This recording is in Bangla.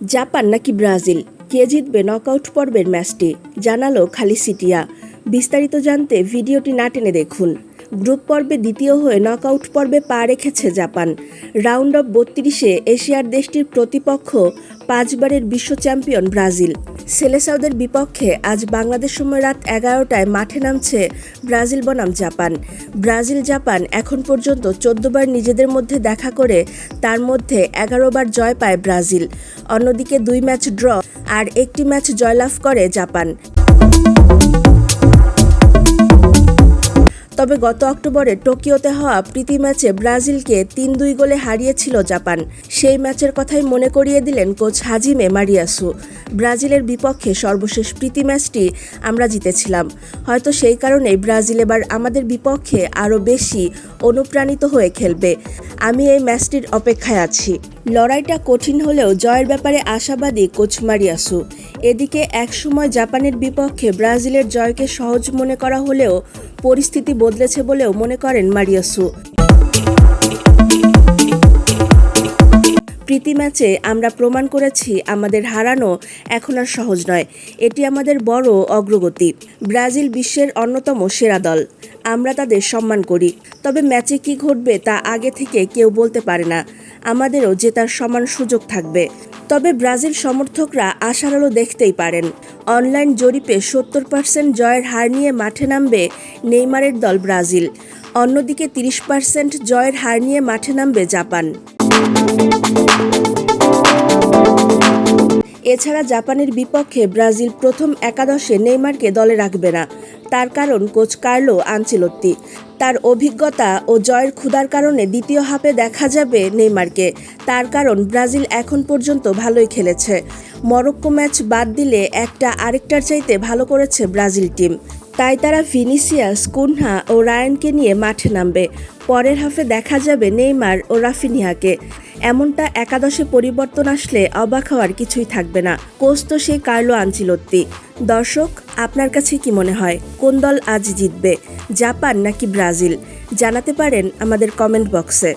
জাপান নাকি ব্রাজিল, কে জিতবে নকআউট পর্বের ম্যাচটি, জানালো খালি সিটিয়া। বিস্তারিত জানতে ভিডিওটি না টেনে দেখুন। গ্রুপ পর্বে দ্বিতীয় হয়ে নকআউট পর্বে পা রেখেছে জাপান। রাউন্ড অফ 32-এ এশিয়ার দেশটির প্রতিপক্ষ 5বারের বিশ্ব চ্যাম্পিয়ন ব্রাজিল। সেলেসাওদের বিপক্ষে আজ বাংলাদেশ সময় রাত 11টায় মাঠে নামছে ব্রাজিল বনাম জাপান। ব্রাজিল জাপান এখন পর্যন্ত 14বার নিজেদের মধ্যে দেখা করে তার মধ্যে 11বার জয় পায় ব্রাজিল। অন্যদিকে 2 ম্যাচ ড্র আর 1টি ম্যাচ জয়লাভ করে জাপান। তবে গত অক্টোবরে টোকিওতে হওয়া প্রীতি ম্যাচে ব্রাজিলকে 3-2 গোলে হারিয়েছিল জাপান। সেই ম্যাচের কথাই মনে করিয়ে দিলেন কোচ হাজিমে মারিয়াসু। ব্রাজিলের বিপক্ষে সর্বশেষ প্রীতি ম্যাচটি আমরা জিতেছিলাম। হয়তো সেই কারণেই ব্রাজিল এবার আমাদের বিপক্ষে আরও বেশি অনুপ্রাণিত হয়ে খেলবে। আমি এই ম্যাচটির অপেক্ষায় আছি। লড়াইটা কঠিন হলেও জয়ের ব্যাপারে আশাবাদী কোচ মারিয়াসু। এদিকে একসময় জাপানের বিপক্ষে ব্রাজিলের জয়কে সহজ মনে করা হলেও পরিস্থিতি বদলেছে বলেও মনে করেন মারিয়াসু। প্রীতি ম্যাচে আমরা প্রমাণ করেছি আমাদের হারানো এখন আর সহজ নয়। এটি আমাদের বড় অগ্রগতি। ব্রাজিল বিশ্বের অন্যতম সেরা দল, আমরা তাদের সম্মান করি। তবে ম্যাচে কি ঘটবে তা আগে থেকে কেউ বলতে পারে না। আমাদেরও জেতার সমান সুযোগ থাকবে। তবে ব্রাজিল সমর্থকরা আশার আলো দেখতেই পারেন। অনলাইন জরিপে 70% জয়ের হার নিয়ে মাঠে নামবে নেইমারের দল ব্রাজিল। অন্যদিকে 30% জয়ের হার নিয়ে মাঠে নামবে জাপান। এছাড়া জাপানের বিপক্ষে ব্রাজিল প্রথম একাদশে নেইমারকে দলে রাখবে না। তার কারণ কোচ কার্লো আনচেলত্তি। তার অভিজ্ঞতা ও জয়ের ক্ষুধার কারণে দ্বিতীয় হাফে দেখা যাবে নেইমারকে। তার কারণ ব্রাজিল এখন পর্যন্ত ভালোই খেলেছে। মরক্কো ম্যাচ বাদ দিলে আরেকটার চাইতে ভালো করেছে ব্রাজিল টিম। তাই তারা ভিনিসিয়াস, কুনহা ও রায়ানকে নিয়ে মাঠে নামবে। পরের হাফে দেখা যাবে নেইমার ও রাফিনিয়াকে। এমনটা একাদশে পরিবর্তন আসলে অবাক হওয়ার কিছুই থাকবে না। কোচ তো সেই কার্লো আনচেলত্তি। দর্শক, আপনার কাছে কি মনে হয় কোন দল আজ জিতবে, জাপান নাকি ব্রাজিল? জানাতে পারেন আমাদের কমেন্ট বক্সে।